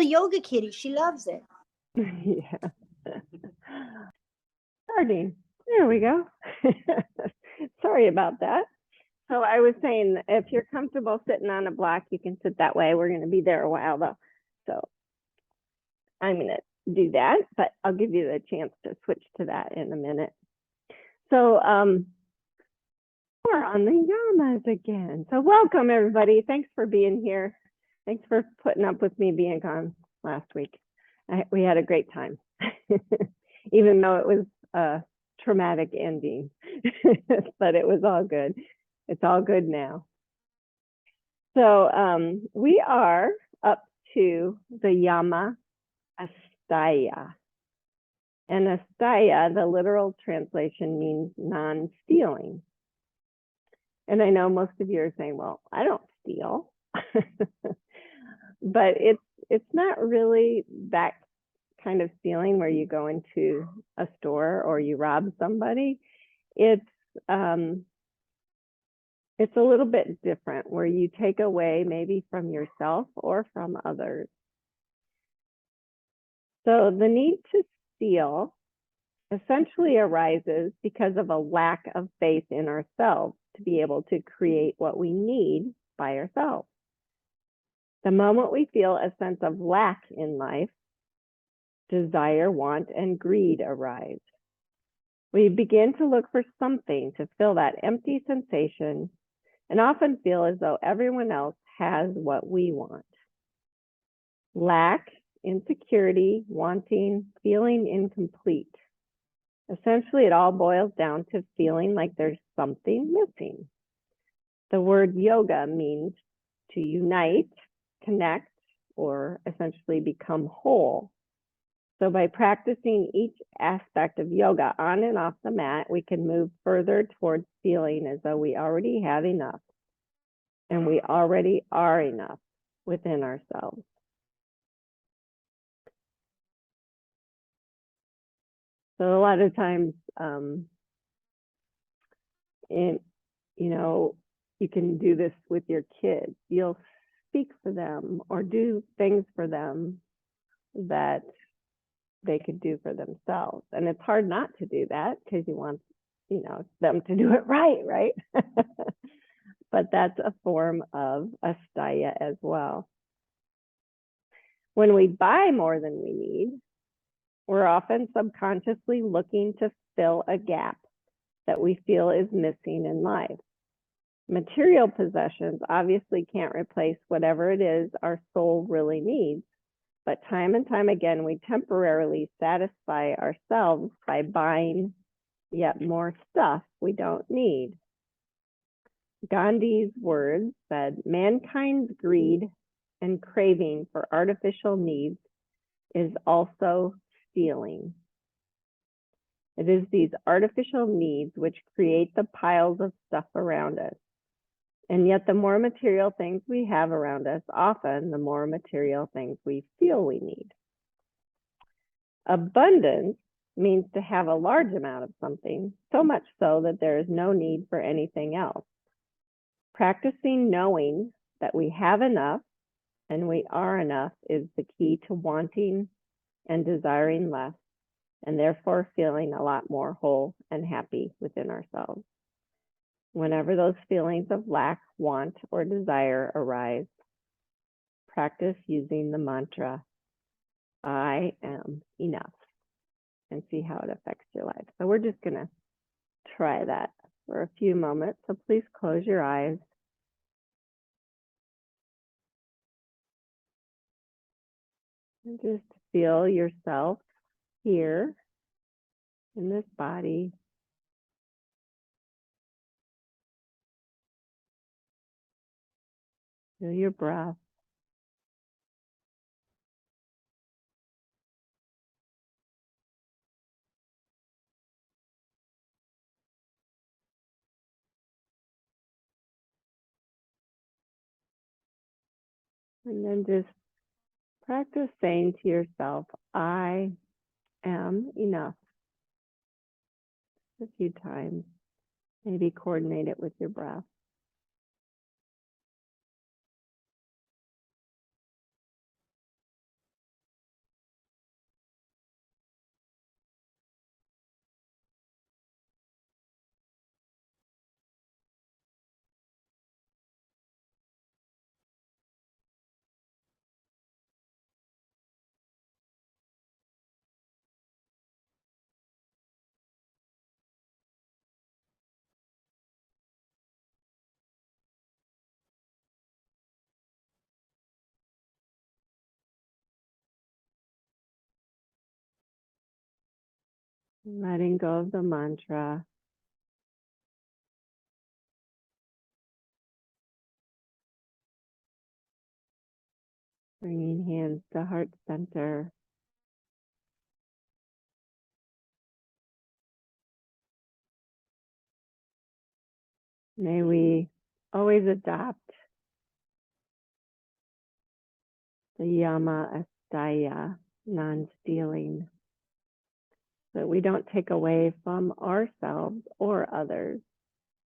little yoga kitty. She loves it. Yeah. Starting. There we go. Sorry about that. So I was saying, if you're comfortable sitting on a block, you can sit that way. We're going to be there a while though. So I'm going to do that, but I'll give you the chance to switch to that in a minute. So we're on the yamas again. So welcome everybody. Thanks for being here. Thanks for putting up with me being gone last week. We had a great time, even though it was a traumatic ending, but it was all good. It's all good now. So we are up to the yama Asteya. And Asteya, the literal translation means non-stealing. And I know most of you are saying, well, I don't steal. But it's not really that kind of stealing where you go into a store or you rob somebody. It's a little bit different where you take away maybe from yourself or from others. So the need to steal essentially arises because of a lack of faith in ourselves to be able to create what we need by ourselves. The moment we feel a sense of lack in life, desire, want, and greed arise. We begin to look for something to fill that empty sensation and often feel as though everyone else has what we want. Lack, insecurity, wanting, feeling incomplete. Essentially, it all boils down to feeling like there's something missing. The word yoga means to unite, connect, or essentially become whole. So by practicing each aspect of yoga on and off the mat, we can move further towards feeling as though we already have enough and we already are enough within ourselves. So a lot of times, you can do this with your kids. You'll speak for them or do things for them that they could do for themselves. And it's hard not to do that because you want, them to do it right? But that's a form of Asteya as well. When we buy more than we need, we're often subconsciously looking to fill a gap that we feel is missing in life. Material possessions obviously can't replace whatever it is our soul really needs, but time and time again, we temporarily satisfy ourselves by buying yet more stuff we don't need. Gandhi's words said, mankind's greed and craving for artificial needs is also stealing. It is these artificial needs which create the piles of stuff around us. And yet the more material things we have around us, often the more material things we feel we need. Abundance means to have a large amount of something, so much so that there is no need for anything else. Practicing knowing that we have enough and we are enough is the key to wanting and desiring less, and therefore feeling a lot more whole and happy within ourselves. Whenever those feelings of lack, want, or desire arise, practice using the mantra, I am enough, and see how it affects your life. So we're just going to try that for a few moments. So please close your eyes. And just feel yourself here in this body. Feel your breath. And then just practice saying to yourself, I am enough. A few times. Maybe coordinate it with your breath. Letting go of the mantra. Bringing hands to heart center. May we always adopt the Yama Asteya, non-stealing, so that we don't take away from ourselves or others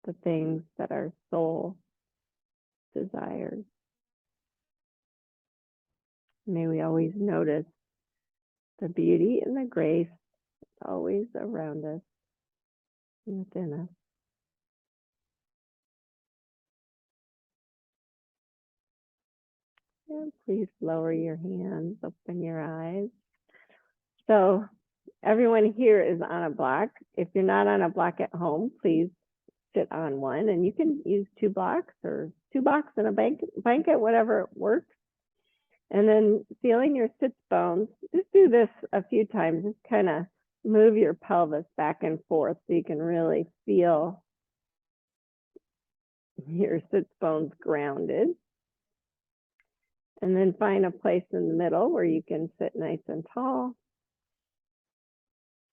the things that our soul desires. May we always notice the beauty and the grace that's always around us and within us. And please lower your hands, open your eyes. So everyone here is on a block. If you're not on a block at home, please sit on one, and you can use 2 blocks or 2 blocks and a blanket, whatever works. And then feeling your sits bones, just do this a few times. Just kind of move your pelvis back and forth so you can really feel your sits bones grounded. And then find a place in the middle where you can sit nice and tall.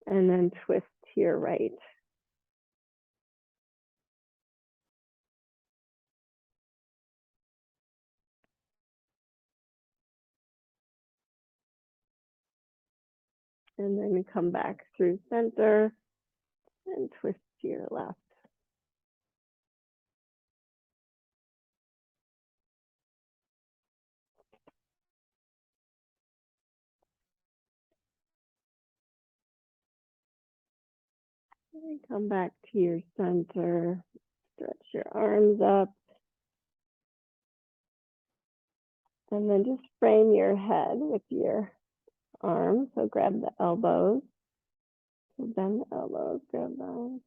And then twist to your right. And then come back through center and twist to your left. And come back to your center, stretch your arms up. And then just frame your head with your arms. So grab the elbows. So bend the elbows, grab the arms.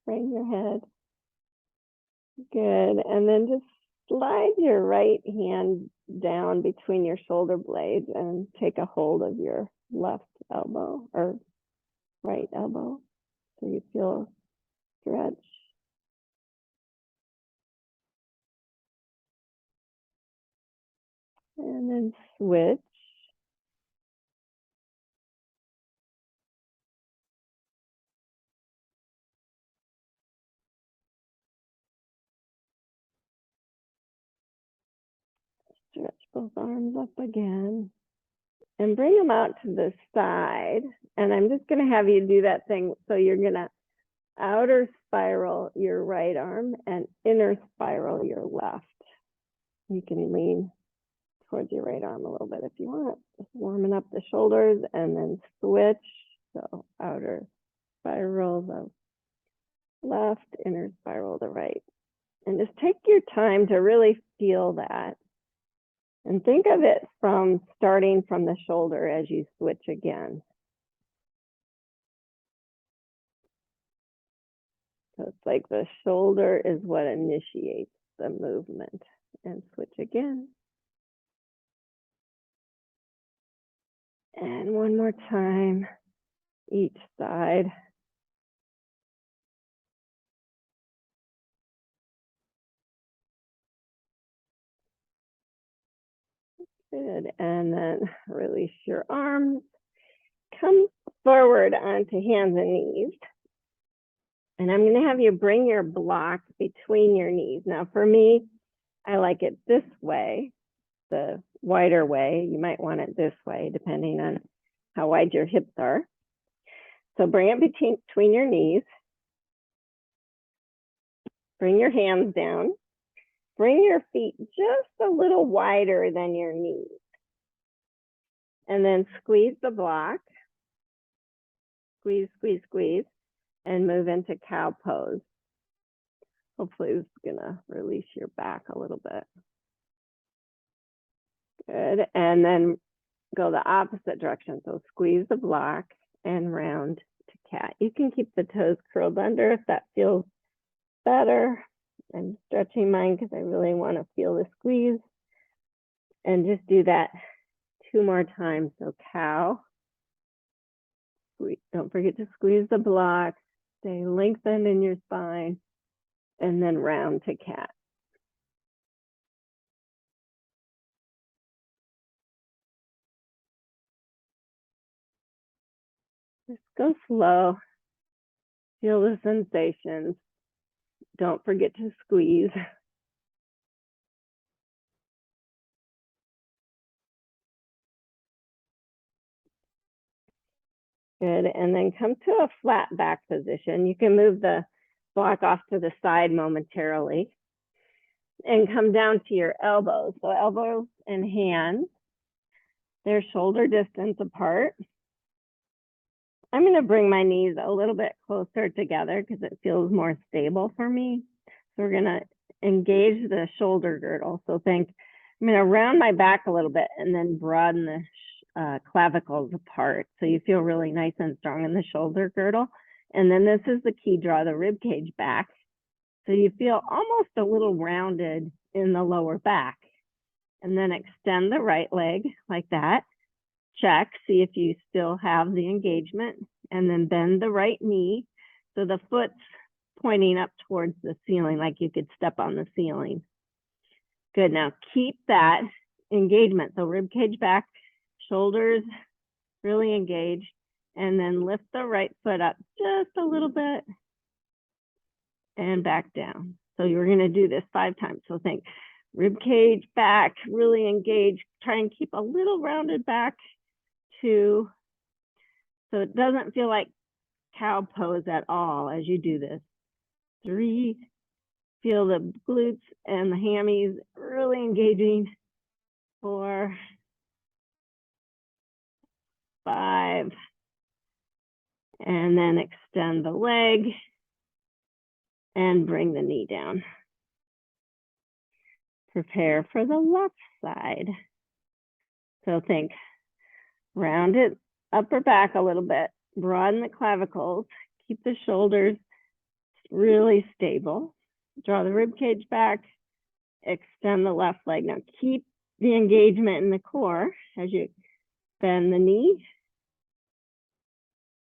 Frame your head. Good. And then just slide your right hand down between your shoulder blades and take a hold of your left elbow or right elbow. So you feel stretch. And then switch. Stretch both arms up again. And bring them out to the side. And I'm just going to have you do that thing. So you're going to outer spiral your right arm and inner spiral your left. You can lean towards your right arm a little bit if you want. Just warming up the shoulders and then switch. So outer spiral the left, inner spiral the right. And just take your time to really feel that. And think of it from starting from the shoulder as you switch again. So it's like the shoulder is what initiates the movement. And switch again. And one more time, each side. Good. And then release your arms. Come forward onto hands and knees. And I'm going to have you bring your block between your knees. Now, for me, I like it this way, the wider way. You might want it this way, depending on how wide your hips are. So bring it between your knees. Bring your hands down. Bring your feet just a little wider than your knees. And then squeeze the block. Squeeze, squeeze, squeeze. And move into cow pose. Hopefully this is gonna release your back a little bit. Good, and then go the opposite direction. So squeeze the block and round to cat. You can keep the toes curled under if that feels better. I'm stretching mine because I really wanna feel the squeeze. And just do that 2 more times. So cow, Don't forget to squeeze the blocks. Stay lengthened in your spine. And then round to cat. Just go slow. Feel the sensations. Don't forget to squeeze. Good, and then come to a flat back position. You can move the block off to the side momentarily and come down to your elbows. So elbows and hands, they're shoulder distance apart. I'm gonna bring my knees a little bit closer together because it feels more stable for me. So we're gonna engage the shoulder girdle. So I'm gonna round my back a little bit and then broaden the clavicles apart. So you feel really nice and strong in the shoulder girdle. And then this is the key, draw the rib cage back. So you feel almost a little rounded in the lower back. And then extend the right leg like that. Check, see if you still have the engagement. And then bend the right knee. So the foot's pointing up towards the ceiling, like you could step on the ceiling. Good, now keep that engagement. So rib cage back, shoulders really engaged, and then lift the right foot up just a little bit and back down. So you're gonna do this 5 times. So think rib cage back, really engaged, try and keep a little rounded back too, so it doesn't feel like cow pose at all as you do this. 3, feel the glutes and the hammies really engaging. 4, 5, and then extend the leg and bring the knee down. Prepare for the left side. So think, round it upper back a little bit, broaden the clavicles, keep the shoulders really stable. Draw the rib cage back, extend the left leg. Now keep the engagement in the core as you bend the knee.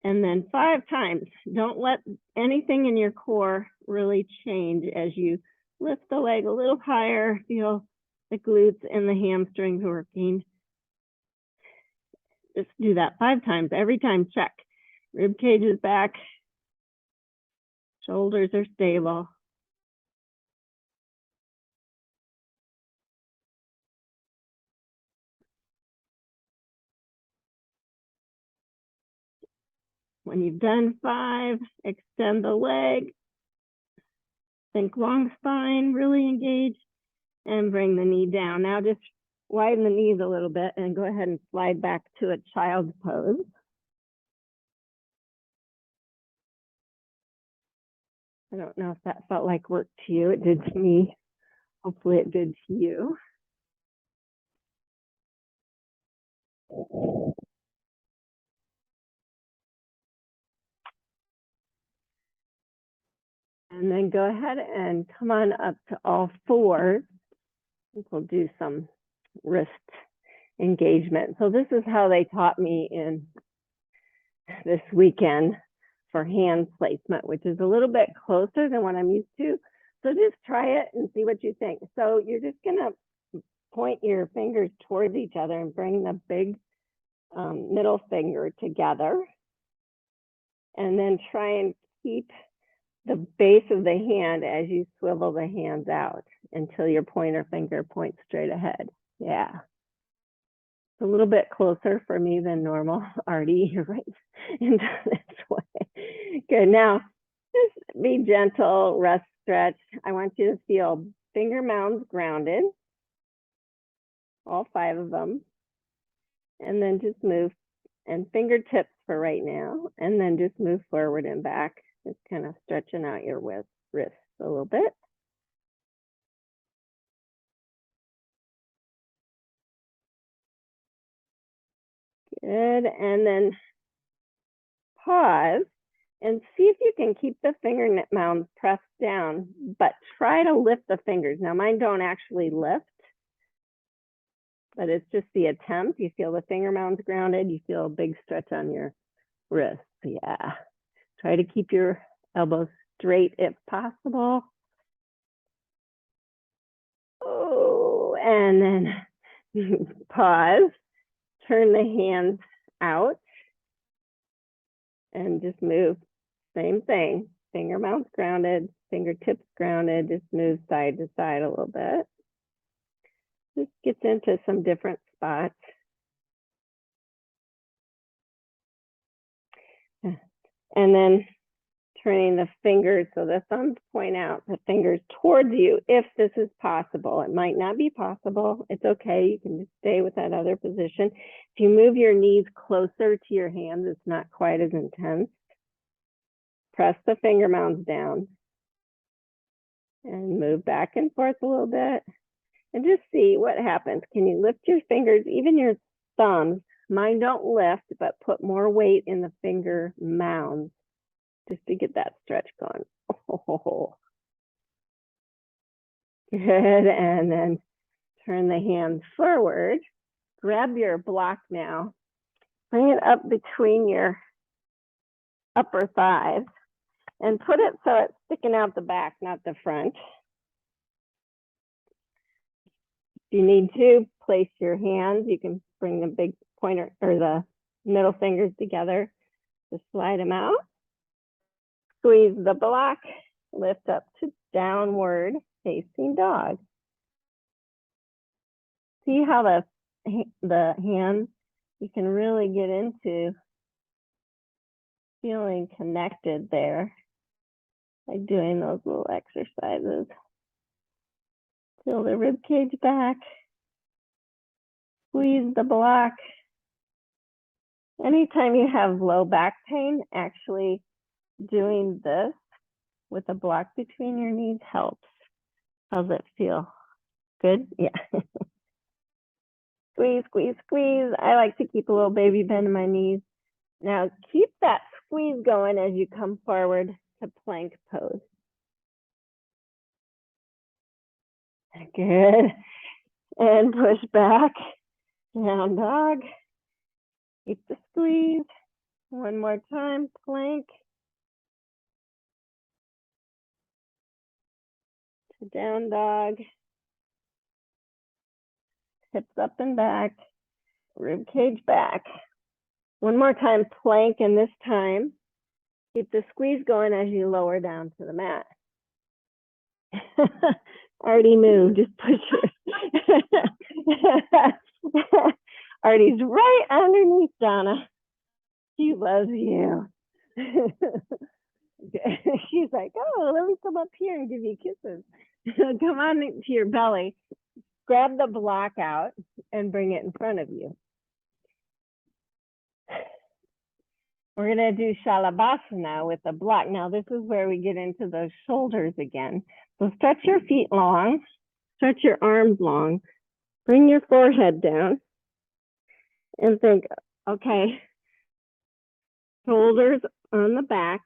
And then 5 times. Don't let anything in your core really change as you lift the leg a little higher, feel the glutes and the hamstrings working. Just do that 5 times. Every time, check. Rib cage is back. Shoulders are stable. When you've done 5, extend the leg. Think long spine, really engage, and bring the knee down. Now just widen the knees a little bit and go ahead and slide back to a child's pose. I don't know if that felt like work to you. It did to me. Hopefully it did to you. And then go ahead and come on up to all 4s. We'll do some wrist engagement. So this is how they taught me in this weekend for hand placement, which is a little bit closer than what I'm used to. So just try it and see what you think. So you're just gonna point your fingers towards each other and bring the big middle finger together. And then try and keep the base of the hand as you swivel the hands out until your pointer finger points straight ahead. Yeah. It's a little bit closer for me than normal. Artie, you're right into this way. Good. Now, just be gentle, rest, stretch. I want you to feel finger mounds grounded, all 5 of them. And then just move, and fingertips for right now. And then just move forward and back. Just kind of stretching out your wrists a little bit. Good, and then pause and see if you can keep the finger mounds pressed down, but try to lift the fingers. Now mine don't actually lift, but it's just the attempt. You feel the finger mounds grounded, you feel a big stretch on your wrists. Yeah. Try to keep your elbows straight if possible. Oh, and then pause, turn the hands out, and just move. Same thing. Finger mounts grounded, fingertips grounded, just move side to side a little bit. Just gets into some different spots. And then turning the fingers so the thumbs point out, the fingers towards you if this is possible. It might not be possible. It's okay. You can just stay with that other position. If you move your knees closer to your hands, it's not quite as intense. Press the finger mounds down and move back and forth a little bit and just see what happens. Can you lift your fingers, even your thumbs? Mine don't lift, but put more weight in the finger mounds just to get that stretch going. Oh, good. And then turn the hands forward. Grab your block now. Bring it up between your upper thighs and put it so it's sticking out the back, not the front. If you need to, place your hands. You can bring the big pointer or the middle fingers together to slide them out. Squeeze the block, lift up to downward facing dog. See how the hands, you can really get into feeling connected there by doing those little exercises. Feel the rib cage back. Squeeze the block. Anytime you have low back pain, actually doing this with a block between your knees helps. How's it feel? Good? Yeah. Squeeze, squeeze, squeeze. I like to keep a little baby bend in my knees. Now keep that squeeze going as you come forward to plank pose. Good. And push back. Down dog. Keep the squeeze. One more time, plank. To down dog. Hips up and back. Rib cage back. One more time, plank, and this time, keep the squeeze going as you lower down to the mat. Artie moved, just push her. Artie's right underneath Donna. She loves you. She's like, oh, let me come up here and give you kisses. Come on to your belly. Grab the block out and bring it in front of you. We're going to do Shalabhasana with the block. Now, this is where we get into those shoulders again. So stretch your feet long, stretch your arms long, bring your forehead down, and think, okay, shoulders on the back,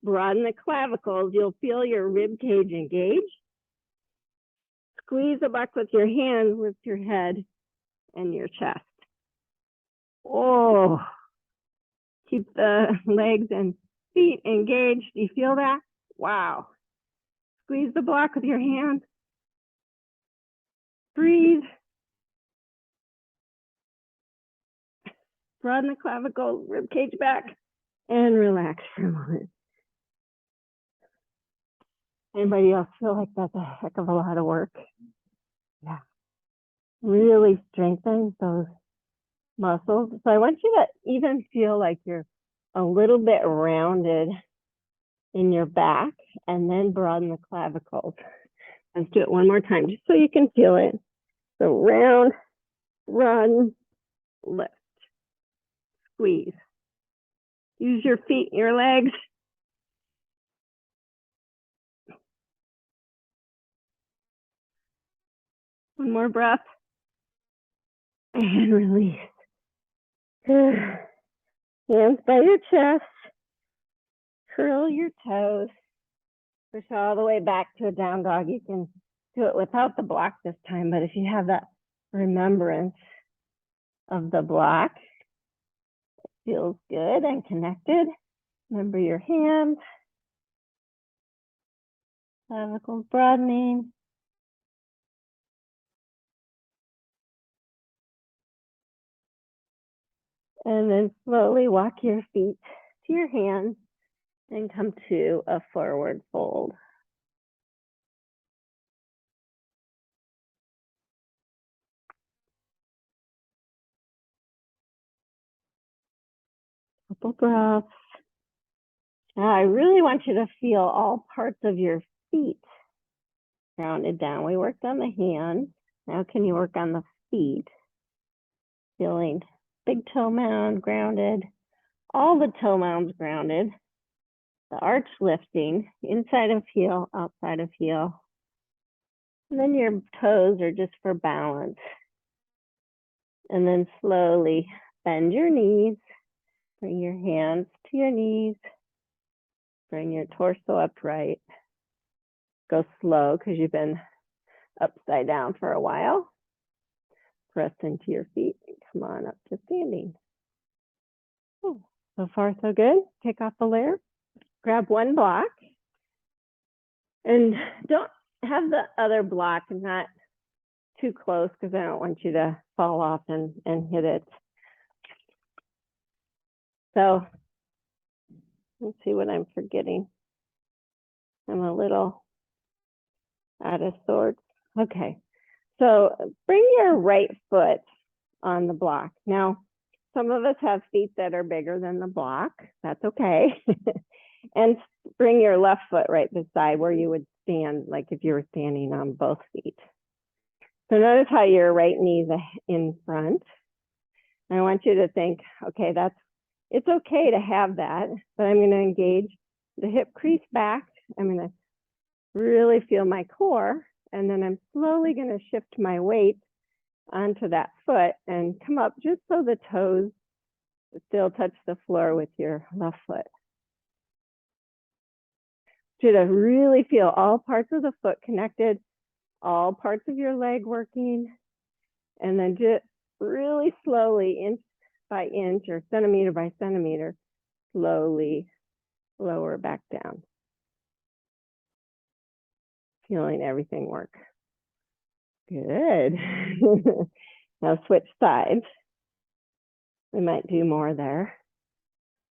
broaden the clavicles. You'll feel your rib cage engage. Squeeze the back with your hands, lift your head and your chest. Oh. Keep the legs and feet engaged. Do you feel that? Wow. Squeeze the block with your hand. Breathe. Broaden the clavicle, rib cage back, and relax for a moment. Anybody else feel like that's a heck of a lot of work? Yeah. Really strengthen those muscles. So I want you to even feel like you're a little bit rounded in your back and then broaden the clavicles. Let's do it one more time just so you can feel it. So round, run, lift, squeeze. Use your feet and your legs. One more breath. And release. Hands by your chest. Curl your toes. Push all the way back to a down dog. You can do it without the block this time, but if you have that remembrance of the block, Feels good and connected. Remember your hands. Clavicles broadening. And then slowly walk your feet to your hands and come to a forward fold. Couple breaths. Now I really want you to feel all parts of your feet grounded down. We worked on the hands. Now can you work on the feet? Feeling big toe mound grounded, all the toe mounds grounded, the arch lifting, inside of heel, outside of heel. And then your toes are just for balance. And then slowly bend your knees, bring your hands to your knees, bring your torso upright. Go slow because you've been upside down for a while. Press into your feet and come on up to standing. Oh, so far so good. Take off the layer. Grab one block. And don't have the other block not too close because I don't want you to fall off and hit it. So let's see what I'm forgetting. I'm a little out of sorts. Okay, so bring your right foot on the block. Now, some of us have feet that are bigger than the block. That's okay. And bring your left foot right beside where you would stand, like if you were standing on both feet. So notice how your right knee is in front. And I want you to think, okay, it's okay to have that, but I'm going to engage the hip crease back. I'm going to really feel my core, and then I'm slowly going to shift my weight onto that foot and come up just so the toes still touch the floor with your left foot. To really feel all parts of the foot connected, all parts of your leg working, and then just really slowly, inch by inch or centimeter by centimeter, slowly lower back down. Feeling everything work. Good. Now switch sides. We might do more there.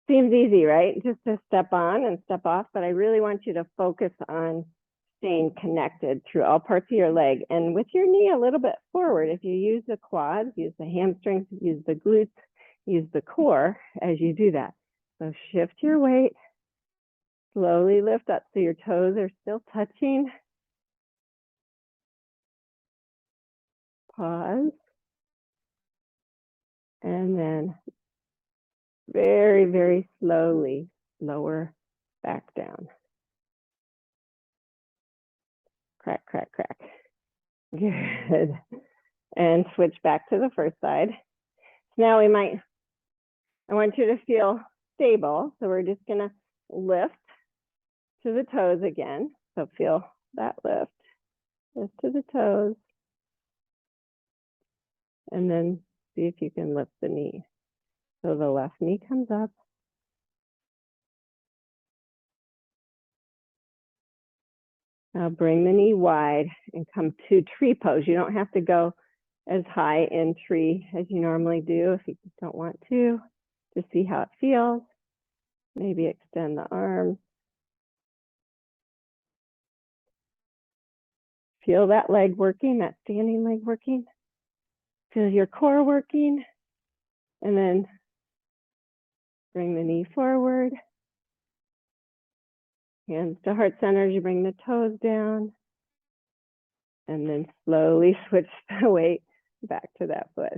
Seems easy, right? Just to step on and step off, but I really want you to focus on staying connected through all parts of your leg and with your knee a little bit forward. If you use the quads, use the hamstrings, use the glutes, use the core as you do that. So shift your weight, slowly lift up so your toes are still touching. Pause. And then very, very slowly lower back down. Crack, crack, crack. Good. And switch back to the first side. Now I want you to feel stable. So we're just gonna lift to the toes again. So feel that lift to the toes. And then see if you can lift the knee. So the left knee comes up. Now bring the knee wide and come to tree pose. You don't have to go as high in tree as you normally do if you don't want to. Just see how it feels. Maybe extend the arms. Feel that leg working, that standing leg working. Feel your core working. And then bring the knee forward. Hands to heart center as you bring the toes down. And then slowly switch the weight back to that foot.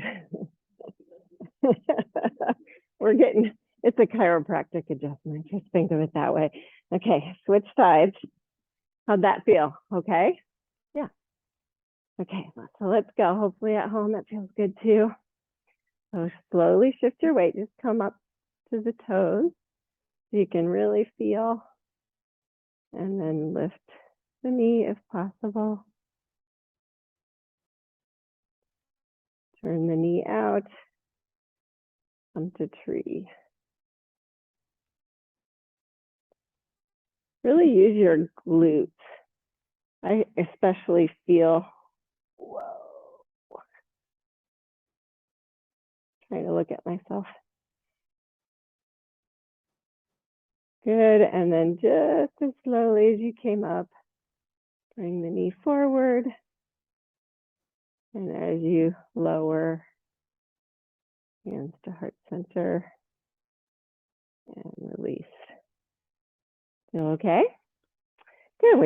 It's a chiropractic adjustment. Just think of it that way. Okay, switch sides. How'd that feel? Okay? Yeah. Okay, so let's go. Hopefully at home that feels good too. So slowly shift your weight. Just come up to the toes so you can really feel. And then lift the knee if possible. Turn the knee out. Come to tree. Really use your glutes. I especially feel, whoa, trying to look at myself. Good, and then just as slowly as you came up, bring the knee forward. And as you lower, hands to heart center, and release. Feel okay? Good,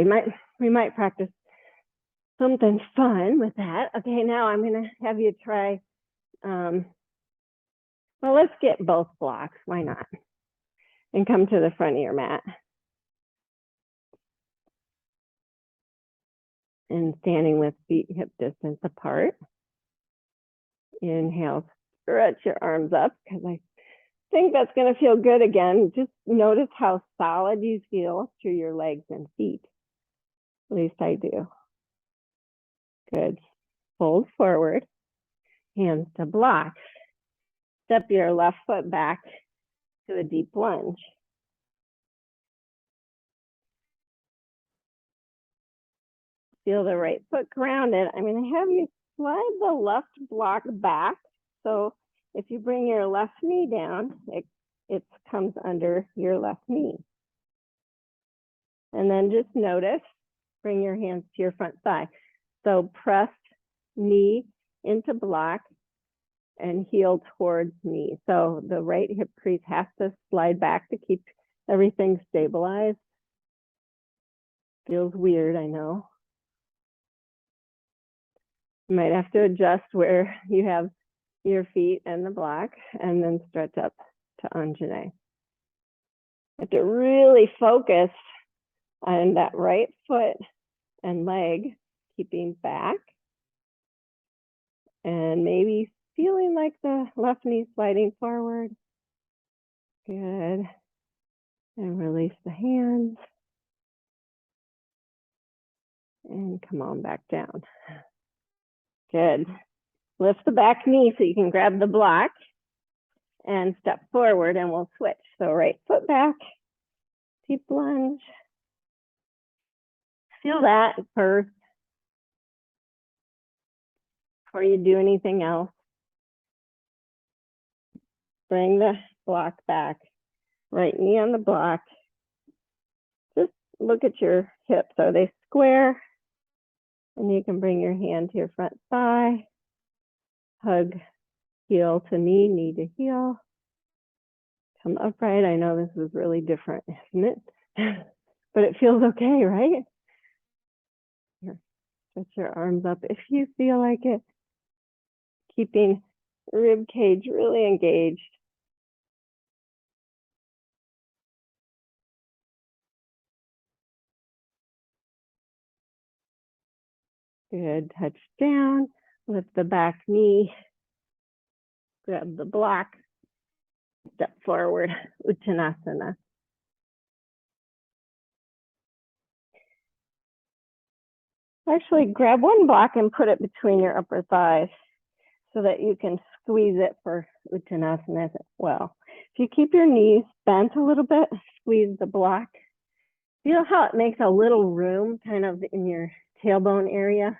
we might practice something fun with that. Okay, now I'm gonna have you try, well, let's get both blocks, why not? And come to the front of your mat. And standing with feet hip distance apart. Inhale, stretch your arms up, because I think that's gonna feel good again. Just notice how solid you feel through your legs and feet. At least I do. Good. Fold forward, hands to block. Step your left foot back to a deep lunge. Feel the right foot grounded. I'm going to have you slide the left block back. So if you bring your left knee down, it comes under your left knee. And then just notice, bring your hands to your front thigh. So press knee into block and heel towards knee. So the right hip crease has to slide back to keep everything stabilized. Feels weird, I know. You might have to adjust where you have your feet and the block, and then stretch up to Anjane. You have to really focus on that right foot and leg, keeping back, and maybe feeling like the left knee sliding forward. Good. And release the hands. And come on back down. Good. Lift the back knee so you can grab the block and step forward, and we'll switch. So right foot back, deep lunge. Feel that first before you do anything else. Bring the block back. Right knee on the block. Just look at your hips. Are they square? And you can bring your hand to your front thigh. Hug heel to knee, knee to heel. Come upright. I know this is really different, isn't it? But it feels okay, right? Here, stretch your arms up if you feel like it. Keeping rib cage really engaged. Good, touch down, lift the back knee, grab the block, step forward, Uttanasana. Actually, grab one block and put it between your upper thighs so that you can squeeze it for Uttanasana as well. If you keep your knees bent a little bit, squeeze the block. Feel how it makes a little room kind of in your tailbone area.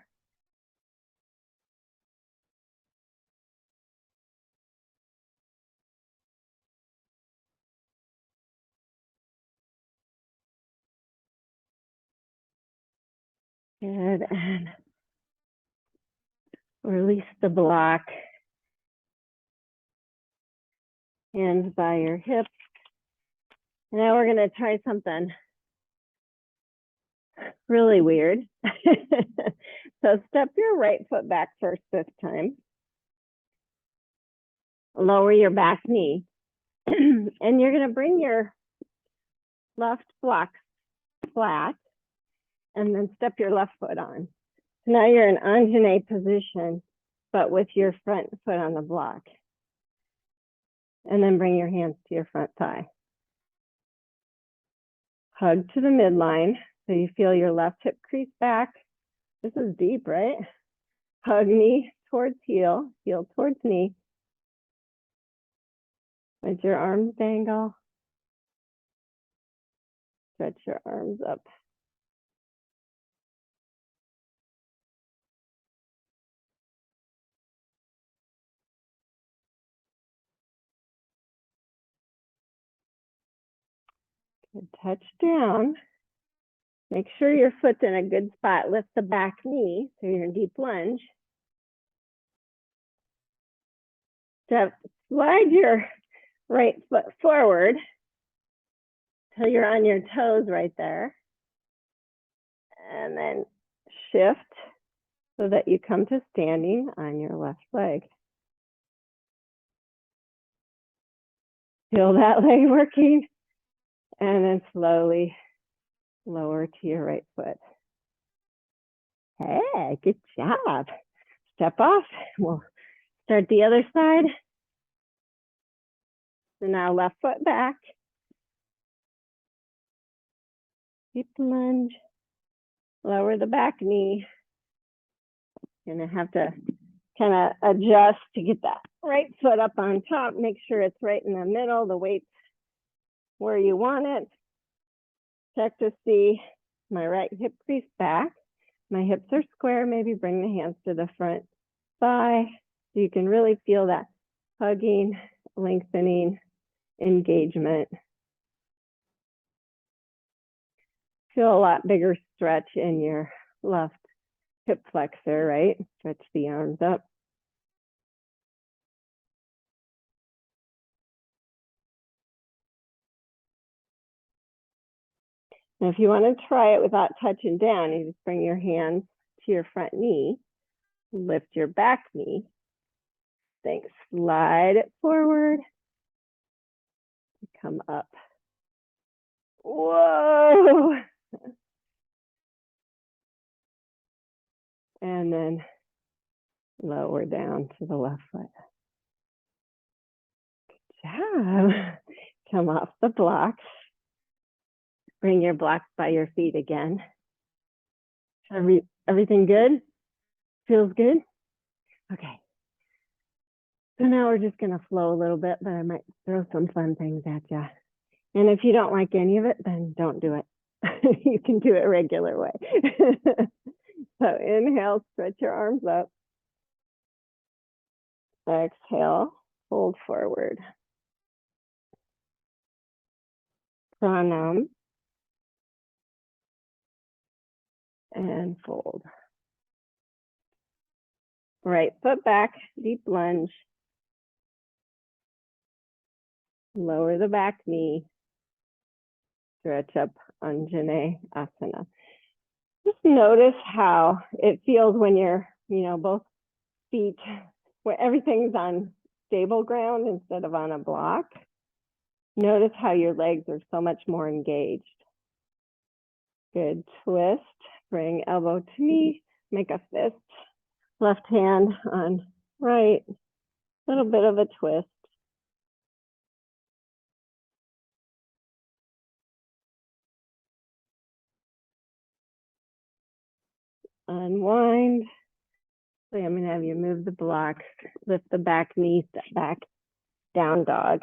Good, and release the block. Hands by your hips. Now we're gonna try something really weird. So step your right foot back first this time. Lower your back knee. And you're gonna bring your left block flat and then step your left foot on. So now you're in Anjane position, but with your front foot on the block. And then bring your hands to your front thigh. Hug to the midline so you feel your left hip crease back. This is deep, right? Hug knee towards heel, heel towards knee. Let your arms dangle. Stretch your arms up. Good. Touch down. Make sure your foot's in a good spot. Lift the back knee, so you're in deep lunge. Slide your right foot forward till you're on your toes right there. And then shift so that you come to standing on your left leg. Feel that leg working. And then slowly lower to your right foot. Hey, good job. Step off. We'll start the other side. So now left foot back. Deep lunge. Lower the back knee. Gonna have to kind of adjust to get that right foot up on top. Make sure it's right in the middle. The weight's where you want it. Check to see my right hip crease back. My hips are square. Maybe bring the hands to the front thigh. So you can really feel that hugging, lengthening, engagement. Feel a lot bigger stretch in your left hip flexor, right? Stretch the arms up. Now, if you want to try it without touching down, you just bring your hands to your front knee, lift your back knee. Thanks. Slide it forward. Come up. Whoa. And then lower down to the left foot. Good job. Come off the blocks. Bring your blocks by your feet again. Everything good? Feels good? Okay. So now we're just gonna flow a little bit, but I might throw some fun things at you. And if you don't like any of it, then don't do it. You can do it a regular way. So inhale, stretch your arms up. Exhale, fold forward. Pranam. And fold. Right foot back, deep lunge. Lower the back knee. Stretch up, Anjane Asana. Just notice how it feels when you're, both feet, where everything's on stable ground instead of on a block. Notice how your legs are so much more engaged. Good. Twist. Bring elbow to knee. Make a fist. Left hand on right. Little bit of a twist. Unwind. So I'm going to have you move the blocks. Lift the back knee. Step back. Down dog.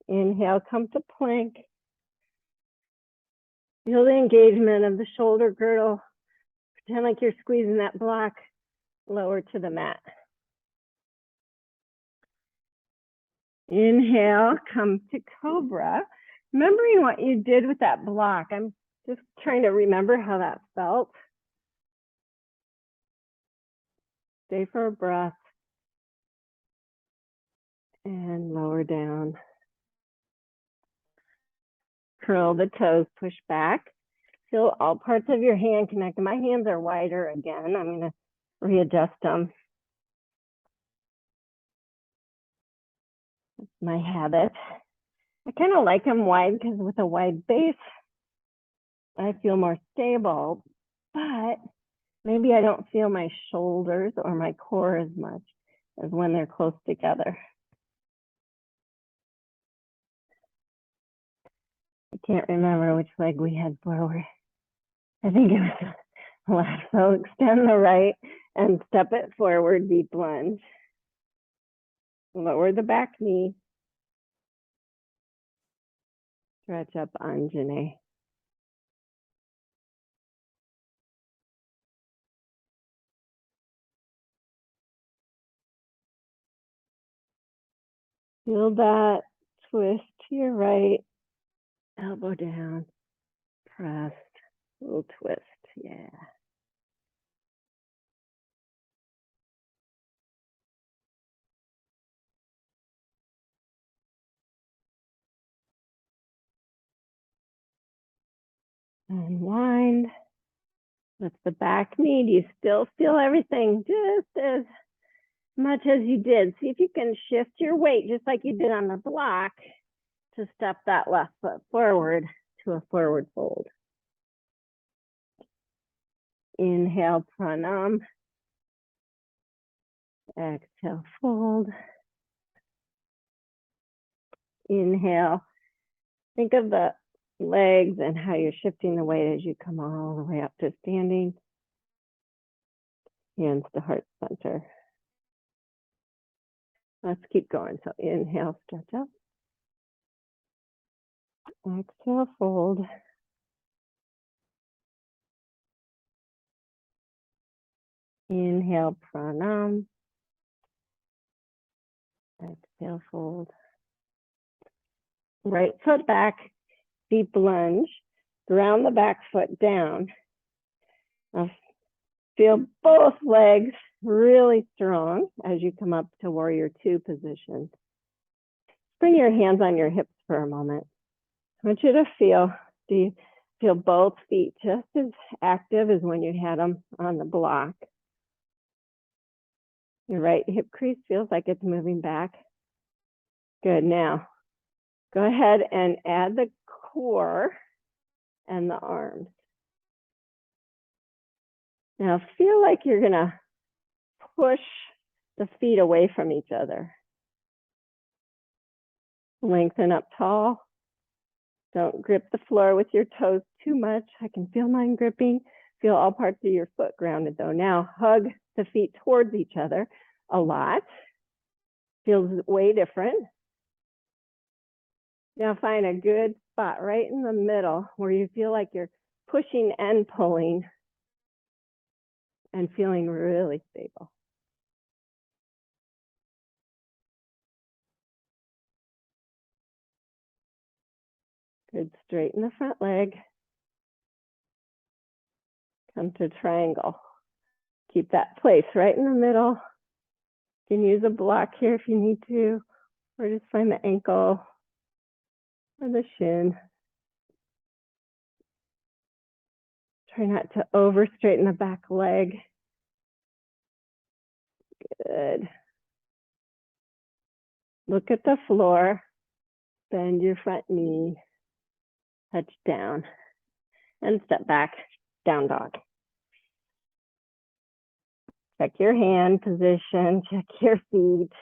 Inhale, come to plank. Feel the engagement of the shoulder girdle. Pretend like you're squeezing that block lower to the mat. Inhale, come to cobra. Remembering what you did with that block. I'm just trying to remember how that felt. Stay for a breath. And lower down. Curl the toes, push back. Feel all parts of your hand connected. My hands are wider again. I'm going to readjust them. That's my habit. I kind of like them wide because with a wide base, I feel more stable, but maybe I don't feel my shoulders or my core as much as when they're close together. I can't remember which leg we had forward. I think it was left. So extend the right and step it forward, deep lunge. Lower the back knee. Stretch up, Anjane. Feel that twist to your right, elbow down, pressed, little twist, yeah. Unwind. What's the back knee? Do you still feel everything just as much as you did? See if you can shift your weight just like you did on the block to step that left foot forward to a forward fold. Inhale, pranam. Exhale, fold. Inhale. Think of the legs and how you're shifting the weight as you come all the way up to standing. Hands to heart center. Let's keep going. So inhale, stretch up. Exhale, fold. Inhale, pranam. Exhale, fold. Right foot back, deep lunge. Ground the back foot down. Now feel both legs really strong as you come up to warrior two position. Bring your hands on your hips for a moment. I want you to feel, do you feel both feet just as active as when you had them on the block? Your right hip crease feels like it's moving back. Good. Now, go ahead and add the core and the arms. Now, feel like you're going to push the feet away from each other. Lengthen up tall. Don't grip the floor with your toes too much. I can feel mine gripping. Feel all parts of your foot grounded though. Now hug the feet towards each other a lot. Feels way different. Now find a good spot right in the middle where you feel like you're pushing and pulling and feeling really stable. Good, straighten the front leg. Come to triangle. Keep that place right in the middle. You can use a block here if you need to, or just find the ankle or the shin. Try not to over straighten the back leg. Good. Look at the floor. Bend your front knee. Touch down. And step back. Down dog. Check your hand position. Check your feet.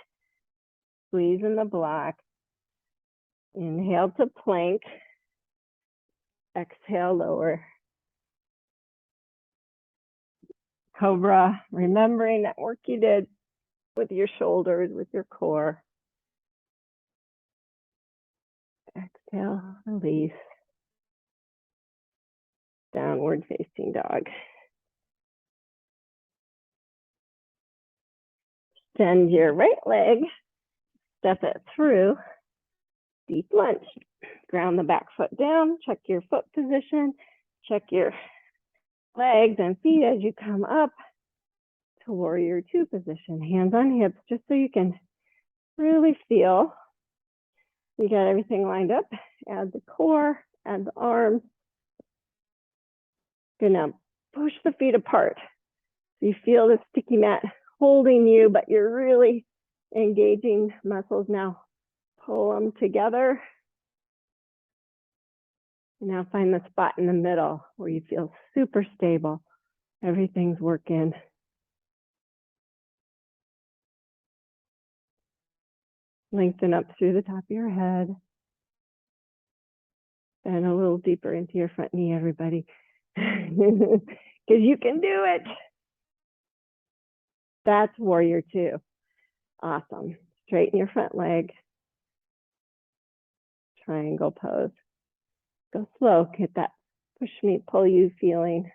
Squeeze in the block. Inhale to plank. Exhale, lower. Cobra, remembering that work you did with your shoulders, with your core. Exhale, release. Downward facing dog. Extend your right leg. Step it through. Deep lunge. Ground the back foot down. Check your foot position. Check your legs and feet as you come up to warrior two position. Hands on hips, just so you can really feel you got everything lined up. Add the core, add the arms. Gonna push the feet apart. So you feel the sticky mat holding you, but you're really engaging muscles now. Pull them together. Now find the spot in the middle where you feel super stable. Everything's working. Lengthen up through the top of your head. And a little deeper into your front knee, everybody. Because you can do it. That's warrior two. Awesome. Straighten your front leg. Triangle pose. Go slow, get that push me, pull you feeling.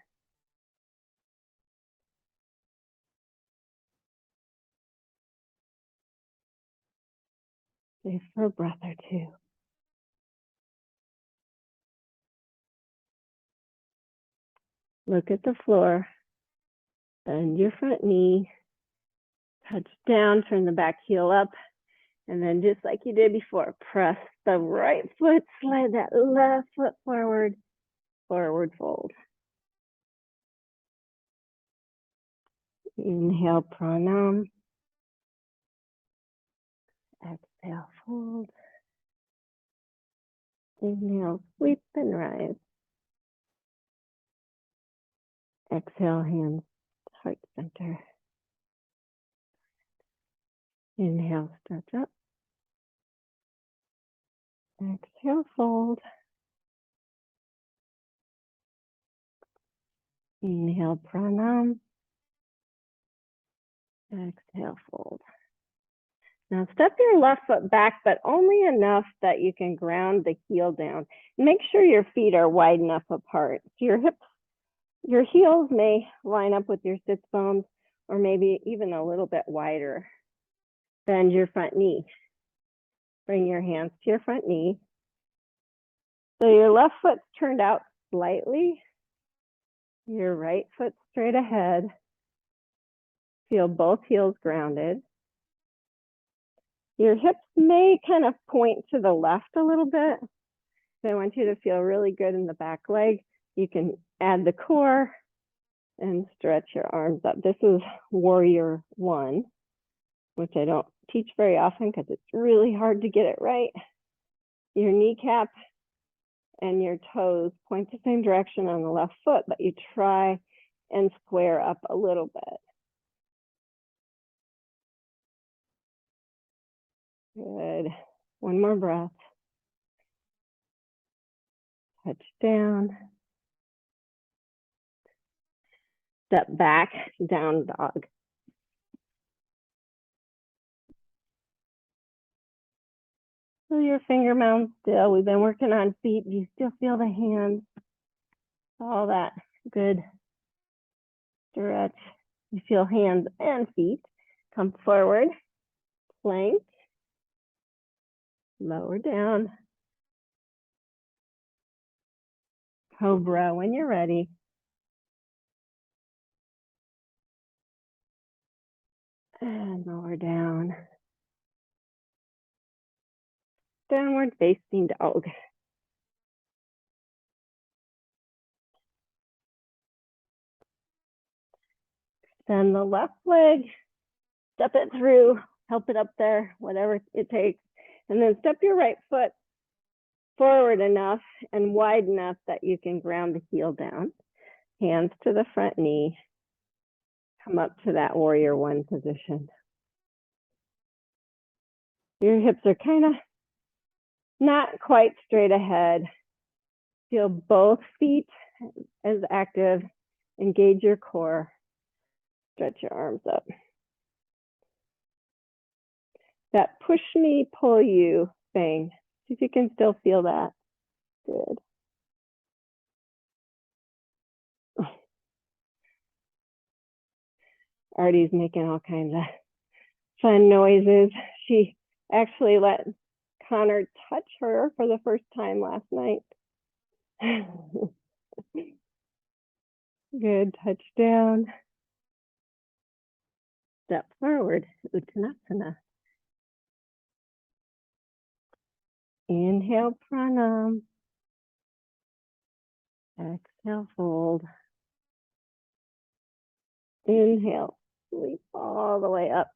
Stay for a breath or two. Look at the floor. Bend your front knee. Touch down, turn the back heel up. And then just like you did before, press the right foot, slide that left foot forward, forward fold. Inhale, pranam. Exhale, fold. Inhale, sweep and rise. Exhale, hands, heart center. Inhale, stretch up. Exhale, fold. Inhale, pranam. Exhale, fold. Now step your left foot back, but only enough that you can ground the heel down. Make sure your feet are wide enough apart. So your hips, your heels may line up with your sits bones, or maybe even a little bit wider. Bend your front knee. Bring your hands to your front knee. So your left foot's turned out slightly. Your right foot straight ahead. Feel both heels grounded. Your hips may kind of point to the left a little bit. So I want you to feel really good in the back leg. You can add the core and stretch your arms up. This is warrior one, which I don't teach very often because it's really hard to get it right. Your kneecap and your toes point the same direction on the left foot, but you try and square up a little bit. Good. One more breath. Touch down. Step back, down dog. So your finger mounds still. We've been working on feet. Do you still feel the hands? All that good stretch. You feel hands and feet. Come forward. Plank. Lower down. Cobra when you're ready. And lower down. Downward facing dog. Then the left leg, step it through, help it up there, whatever it takes. And then step your right foot forward enough and wide enough that you can ground the heel down. Hands to the front knee. Come up to that warrior one position. Your hips are kind of not quite straight ahead. Feel both feet as active. Engage your core. Stretch your arms up. That push me, pull you thing. See if you can still feel that. Good. Artie's making all kinds of fun noises. She actually let Connor touch her for the first time last night. Good, touch down. Step forward, Uttanasana. Inhale, pranam. Exhale, fold. Inhale, sweep all the way up.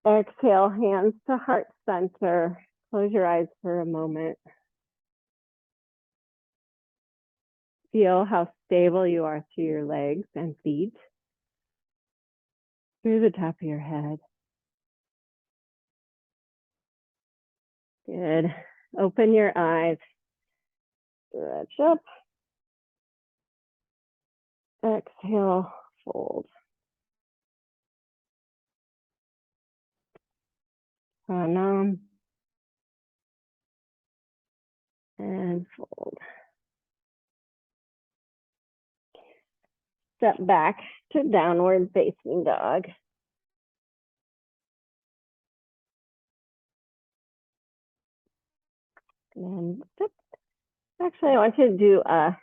Exhale, hands to heart center. Close your eyes for a moment. Feel how stable you are through your legs and feet, through the top of your head. Good. Open your eyes. Stretch up. Exhale, fold. Pranam. And and fold. Step back to downward facing dog. And actually, I want you to do a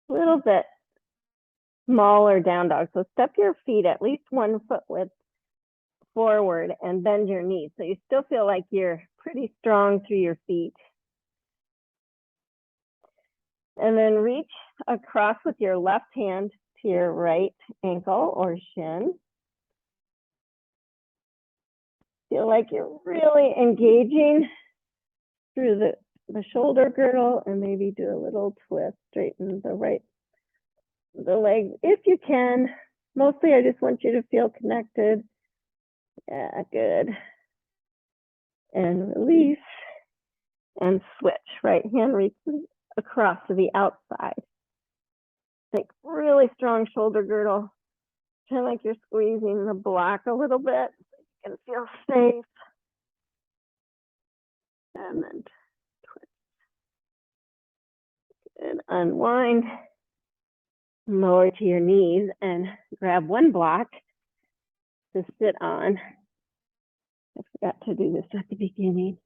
little bit smaller down dog. So step your feet at least 1 foot width forward and bend your knees. So you still feel like you're pretty strong through your feet. And then reach across with your left hand to your right ankle or shin. Feel like you're really engaging through the shoulder girdle, and maybe do a little twist, straighten the leg if you can. Mostly I just want you to feel connected. Yeah, good. And release and switch. Right hand reaches across to the outside. Think really strong shoulder girdle. Kind of like you're squeezing the block a little bit. You can feel safe. And then twist and unwind. Lower to your knees and grab one block to sit on. I forgot to do this at the beginning.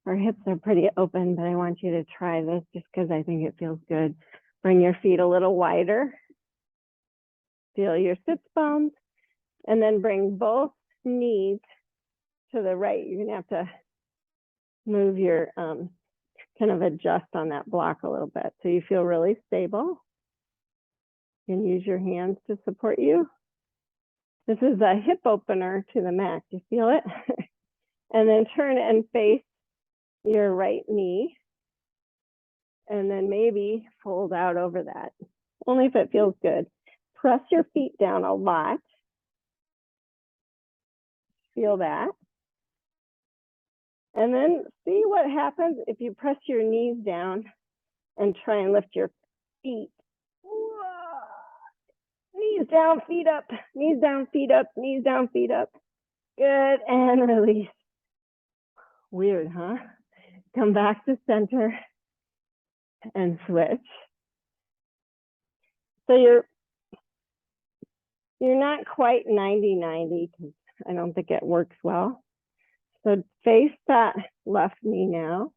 Our hips are pretty open, but I want you to try this just because I think it feels good. Bring your feet a little wider. Feel your sits bones, and then bring both knees to the right. You're gonna have to move your, kind of adjust on that block a little bit so you feel really stable. You can use your hands to support you. This is a hip opener to the mat. You feel it? And then turn and face your right knee. And then maybe fold out over that. Only if it feels good. Press your feet down a lot. Feel that. And then see what happens if you press your knees down and try and lift your feet. Whoa. Knees down, feet up. Knees down, feet up. Knees down, feet up. Good, and release. Weird, huh? Come back to center and switch. So you're not quite 90-90 because I don't think it works well. So face that left knee now.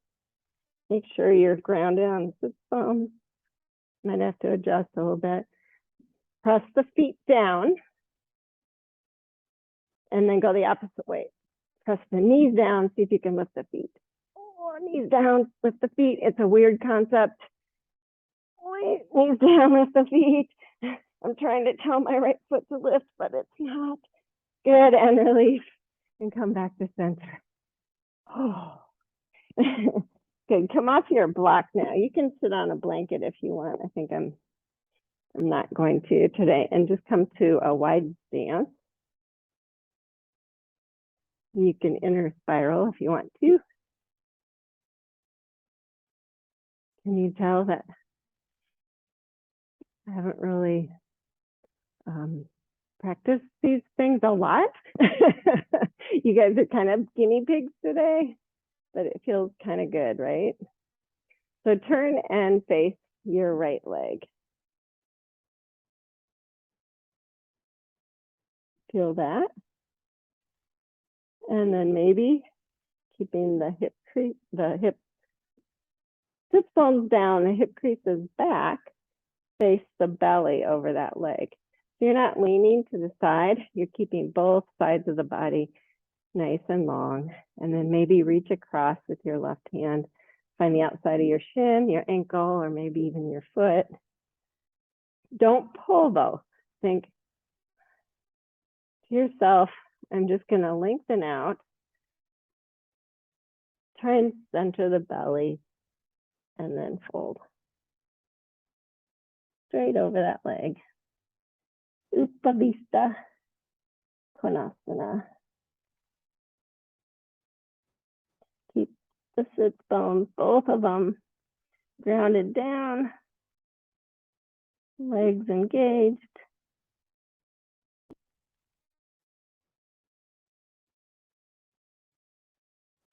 Make sure you're grounded on the bone. Might have to adjust a little bit. Press the feet down and then go the opposite way. Press the knees down, see if you can lift the feet. Oh, knees down, lift the feet. It's a weird concept. Wait, knees down, lift the feet. I'm trying to tell my right foot to lift, but it's not. Good, and release. And come back to center. Oh. Good, come off your block now. You can sit on a blanket if you want. I think I'm not going to today. And just come to a wide stance. You can inner spiral if you want to. Can you tell that I haven't really practiced these things a lot? You guys are kind of guinea pigs today, but it feels kind of good, right? So turn and face your right leg. Feel that. And then maybe keeping the hip hip bones down, the hip creases back, face the belly over that leg. So you're not leaning to the side, you're keeping both sides of the body nice and long. And then maybe reach across with your left hand, find the outside of your shin, your ankle, or maybe even your foot. Don't pull though. Think to yourself, I'm just gonna lengthen out. Try and center the belly and then fold. Straight over that leg. Upavista Konasana. Keep the sit bones, both of them, grounded down, legs engaged.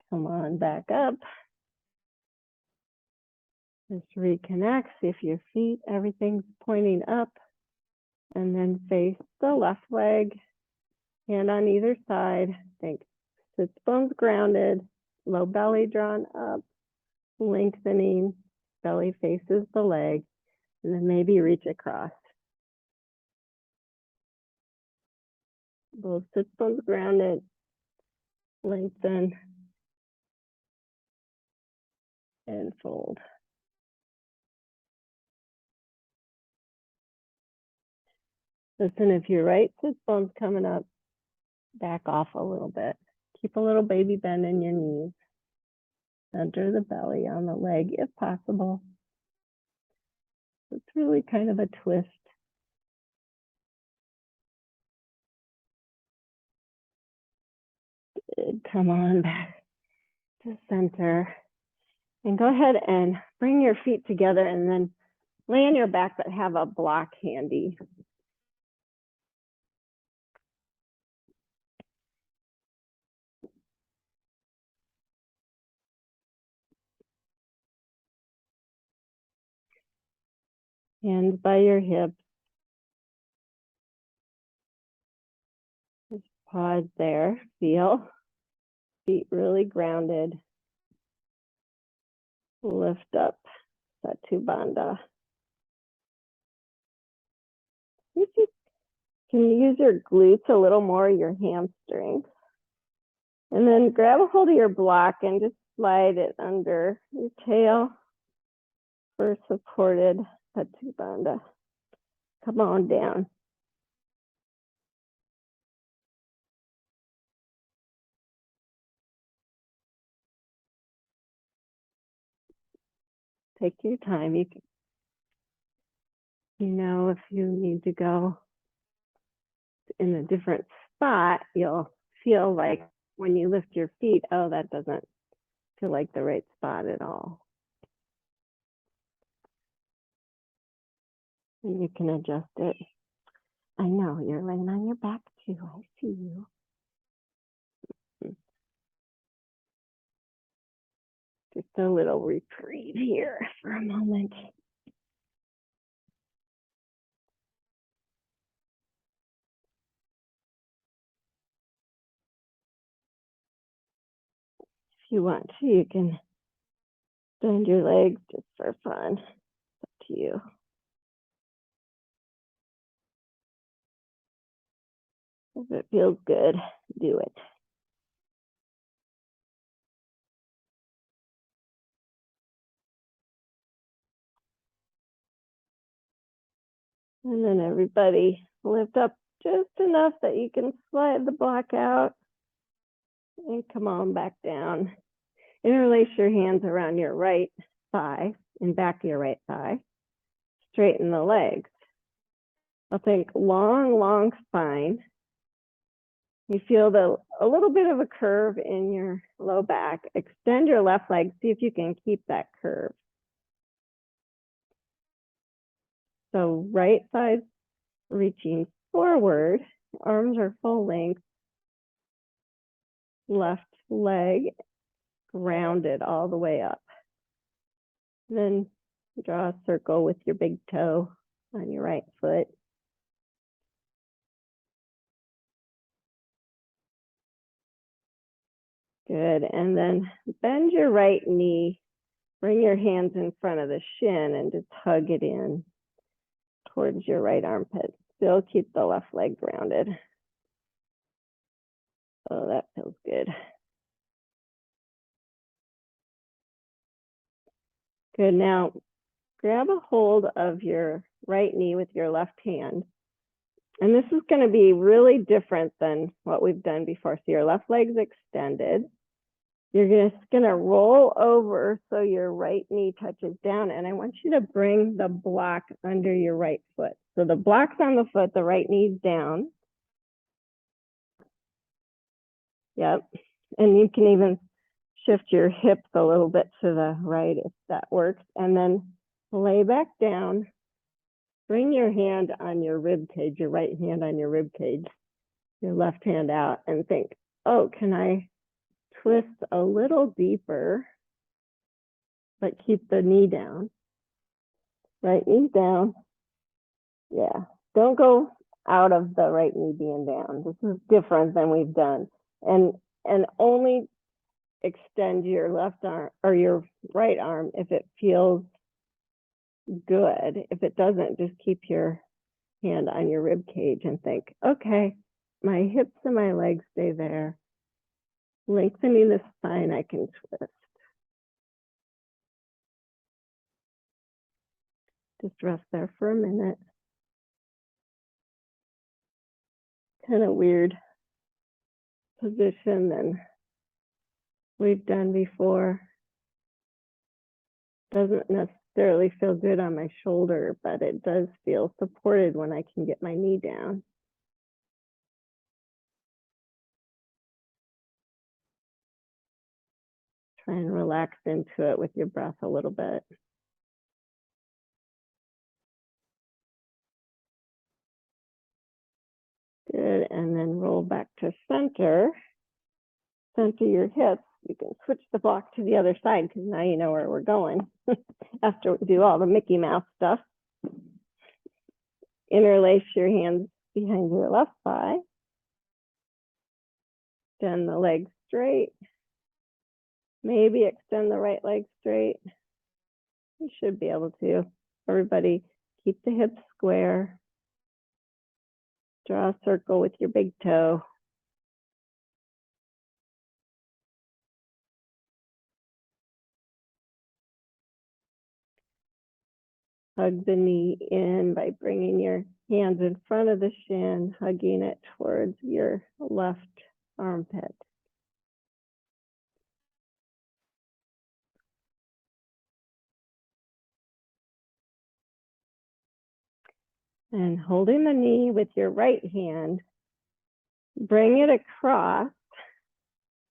Come on back up. Just reconnect, see if your feet, everything's pointing up, and then face the left leg, hand on either side. Think sits bones grounded, low belly drawn up, lengthening, belly faces the leg, and then maybe reach across. Both sits bones grounded, lengthen, and fold. Listen, if your right sits bone's coming up, back off a little bit. Keep a little baby bend in your knees. Center the belly on the leg if possible. It's really kind of a twist. Good. Come on back to center. And go ahead and bring your feet together and then lay on your back, but have a block handy. Hands by your hips. Just pause there. Feel feet really grounded. Lift up, Satu Bandha. You can use your glutes a little more, your hamstrings. And then grab a hold of your block and just slide it under your tail for supported Satu Bandha. Come on down. Take your time. You know, if you need to go in a different spot, you'll feel like when you lift your feet, oh, that doesn't feel like the right spot at all. And you can adjust it. I know, you're laying on your back too. I see you. Just a little reprieve here for a moment. If you want to, you can bend your legs just for fun. It's up to you. If it feels good, do it. And then everybody lift up just enough that you can slide the block out and come on back down. Interlace your hands around your right thigh and back of your right thigh. Straighten the legs. I'll think long spine. You feel a little bit of a curve in your low back. Extend your left leg. See if you can keep that curve. So right side reaching forward. Arms are full length. Left leg grounded all the way up. Then draw a circle with your big toe on your right foot. Good. And then bend your right knee. Bring your hands in front of the shin and just hug it in towards your right armpit. Still keep the left leg grounded. Oh, that feels good. Good. Now, grab a hold of your right knee with your left hand. And this is going to be really different than what we've done before. So your left leg's extended. You're just going to roll over so your right knee touches down. And I want you to bring the block under your right foot. So the block's on the foot, the right knee's down. Yep. And you can even shift your hips a little bit to the right if that works. And then lay back down. Bring your hand on your rib cage, your right hand on your rib cage, your left hand out, and think, oh, can I twist a little deeper, but keep the knee down? Right knee down. Yeah. Don't go out of the right knee being down. This is different than we've done. And only extend your left arm or your right arm if it feels good. If it doesn't, just keep your hand on your rib cage and think, okay, my hips and my legs stay there. Lengthening the spine, I can twist. Just rest there for a minute. Kind of weird position than we've done before. Doesn't necessarily feel good on my shoulder, but it does feel supported when I can get my knee down. Try and relax into it with your breath a little bit. Good, and then roll back to center. Center your hips. You can switch the block to the other side because now you know where we're going after we do all the Mickey Mouse stuff. Interlace your hands behind your left thigh. Extend the leg straight. Maybe extend the right leg straight. You should be able to. Everybody, keep the hips square. Draw a circle with your big toe. Hug the knee in by bringing your hands in front of the shin, hugging it towards your left armpit. And holding the knee with your right hand, bring it across.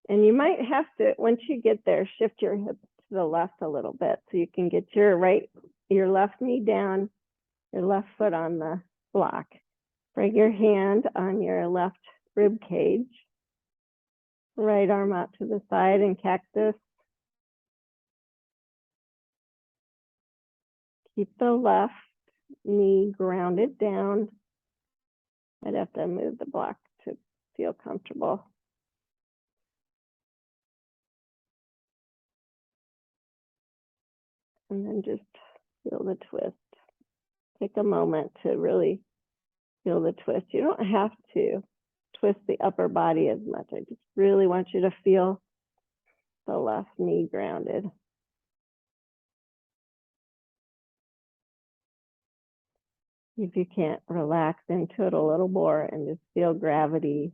And you might have to, once you get there, shift your hips to the left a little bit so you can get your left knee down, your left foot on the block. Bring your hand on your left rib cage. Right arm out to the side and cactus. Keep the left knee grounded down. I'd have to move the block to feel comfortable. And then just feel the twist. Take a moment to really feel the twist. You don't have to twist the upper body as much. I just really want you to feel the left knee grounded. If you can't, relax into it a little more and just feel gravity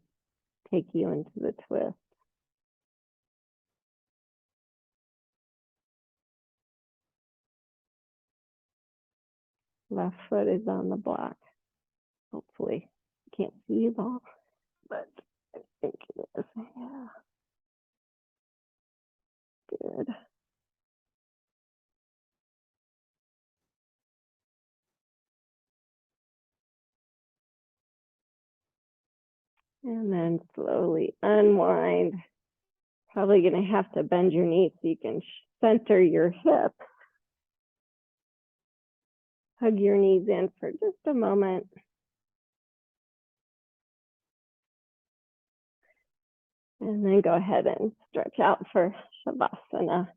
take you into the twist. Left foot is on the block. Hopefully, can't see you all, but I think it is. Yeah. Good. And then slowly unwind. Probably going to have to bend your knees so you can center your hips. Hug your knees in for just a moment. And then go ahead and stretch out for Shavasana.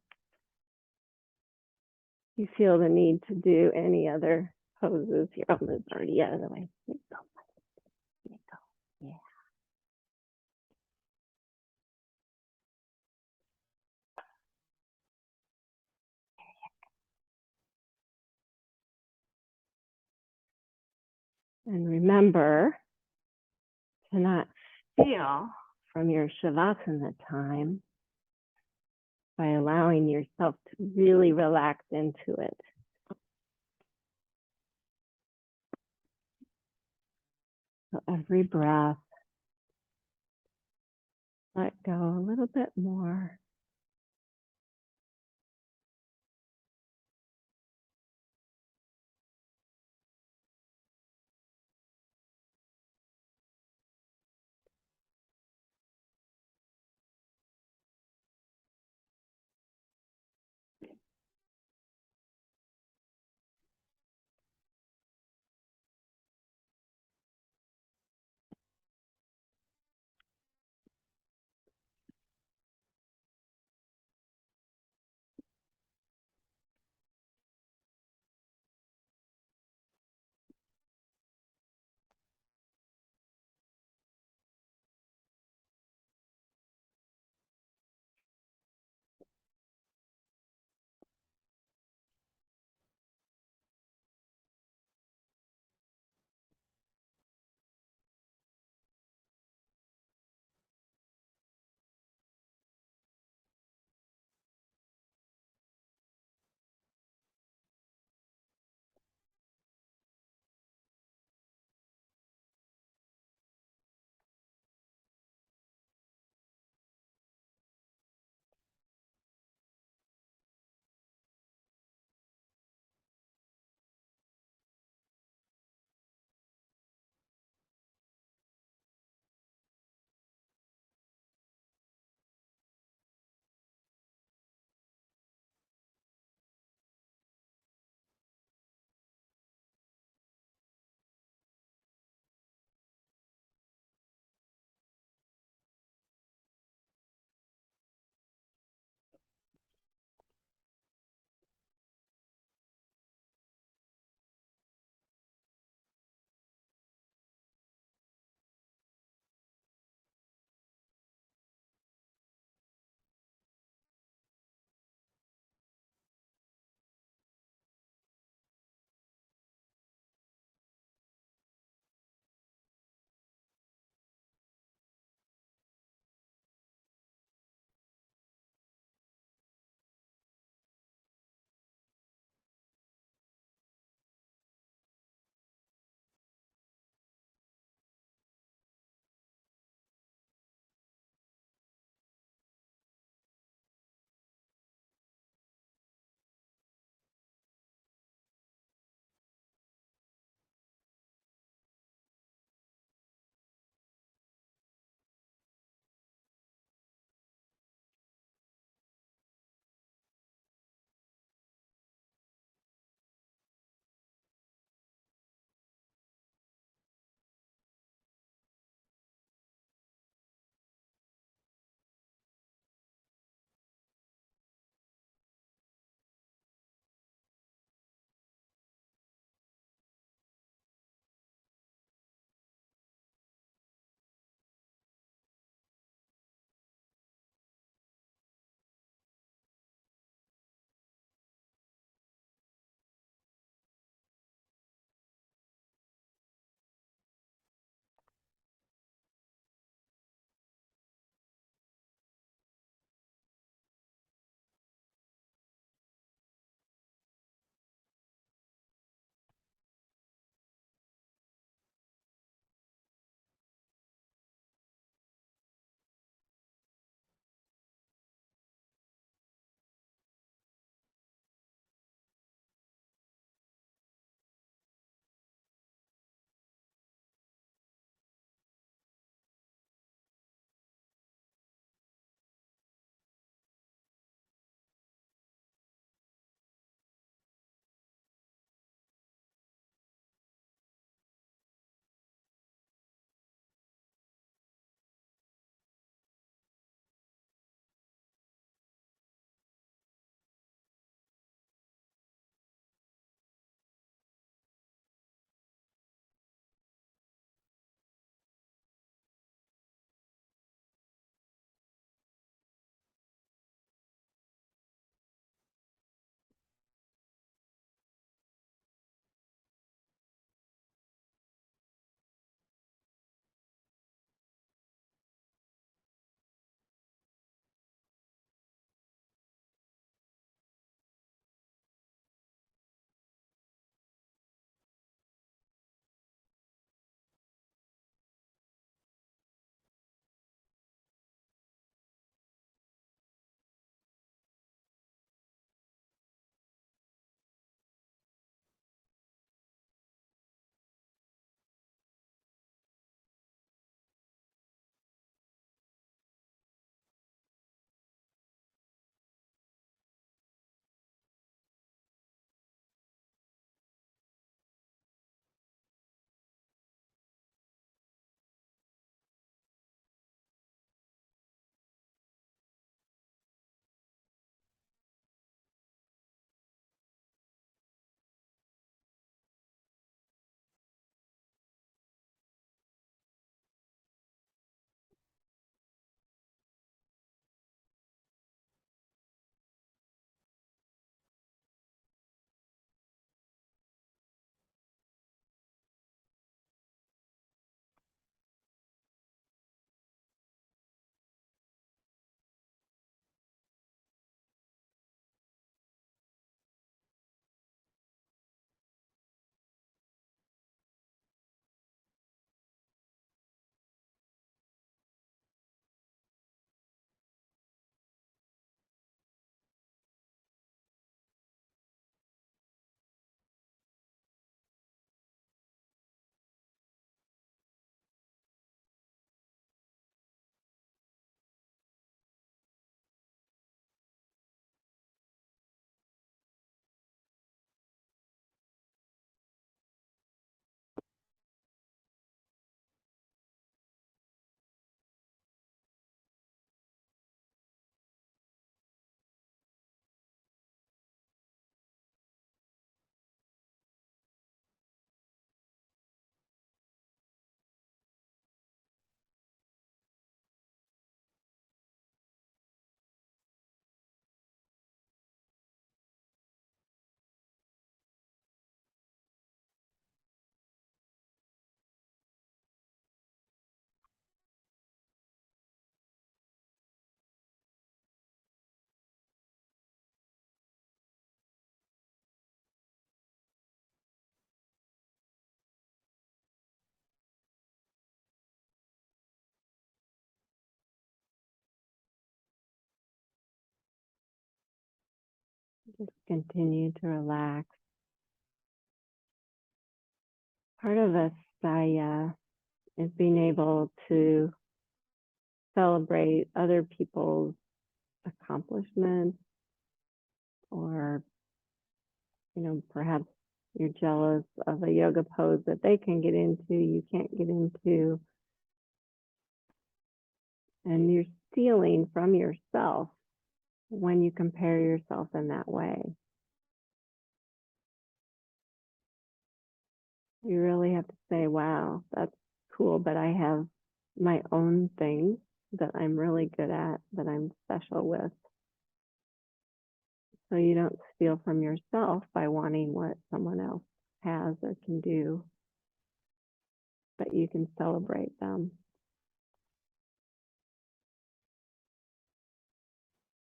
You feel the need to do any other poses. Your elbows is already out of the way. Here you go. Here you go. Yeah. And remember to not steal from your Shavasana time by allowing yourself to really relax into it. So every breath, let go a little bit more. Just continue to relax. Part of Asteya is being able to celebrate other people's accomplishments, or, perhaps you're jealous of a yoga pose that they can get into, you can't get into, and you're stealing from yourself when you compare yourself in that way. You really have to say, wow, that's cool, but I have my own things that I'm really good at, that I'm special with. So you don't steal from yourself by wanting what someone else has or can do, but you can celebrate them.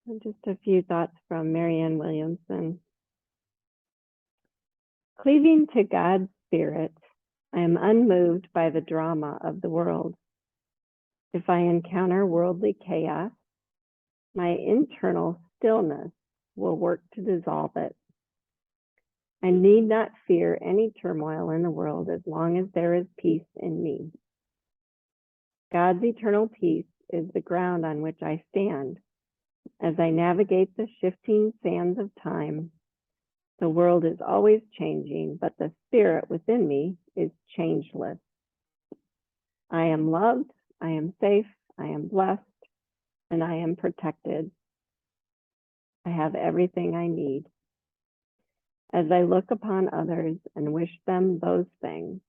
And just a few thoughts from Marianne Williamson. Cleaving to God's Spirit, I am unmoved by the drama of the world. If I encounter worldly chaos, my internal stillness will work to dissolve it. I need not fear any turmoil in the world as long as there is peace in me. God's eternal peace is the ground on which I stand. As I navigate the shifting sands of time, the world is always changing, but the spirit within me is changeless. I am loved, I am safe, I am blessed, and I am protected. I have everything I need. As I look upon others and wish them those things,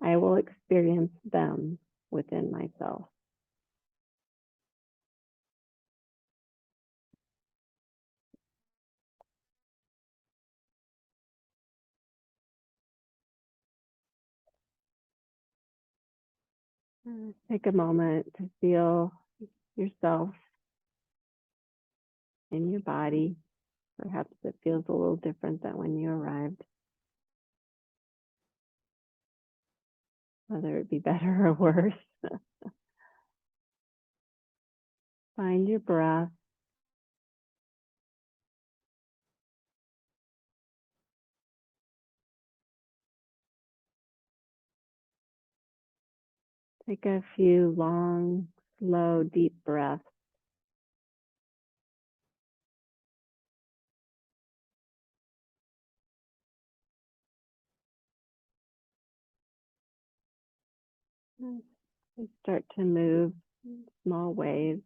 I will experience them within myself. Take a moment to feel yourself in your body. Perhaps it feels a little different than when you arrived. Whether it be better or worse. Find your breath. Take a few long, slow, deep breaths. We start to move small waves.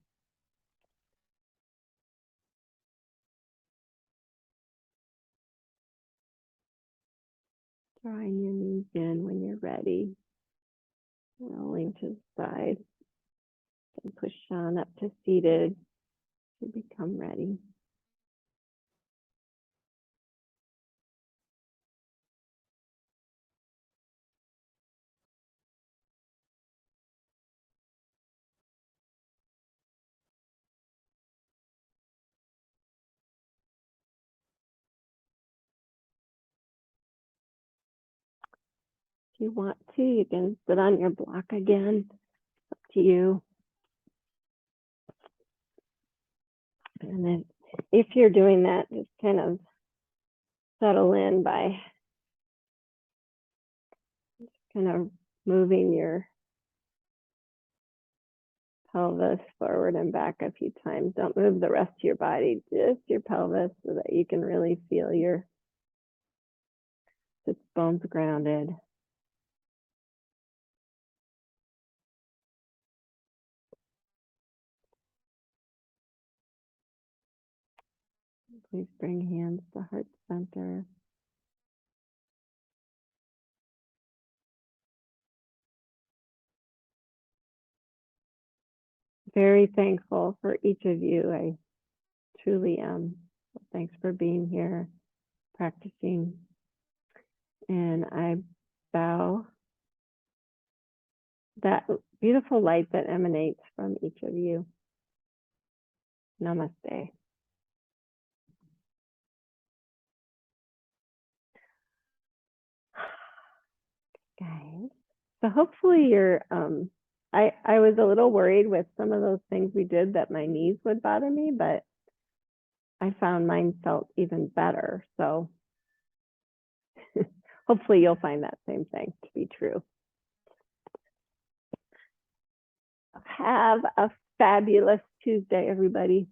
Drawing your knees in when you're ready. Rolling to the side. And push on up to seated to become ready. If you want to, you can sit on your block again. Up to you. And then if you're doing that, just kind of settle in by kind of moving your pelvis forward and back a few times. Don't move the rest of your body, just your pelvis, so that you can really feel your sits bones grounded. Please bring hands to heart center. Very thankful for each of you. I truly am. Thanks for being here, practicing. And I bow that beautiful light that emanates from each of you. Namaste. Guys, so hopefully you're, I was a little worried with some of those things we did that my knees would bother me, but I found mine felt even better. So hopefully you'll find that same thing to be true. Have a fabulous Tuesday, everybody.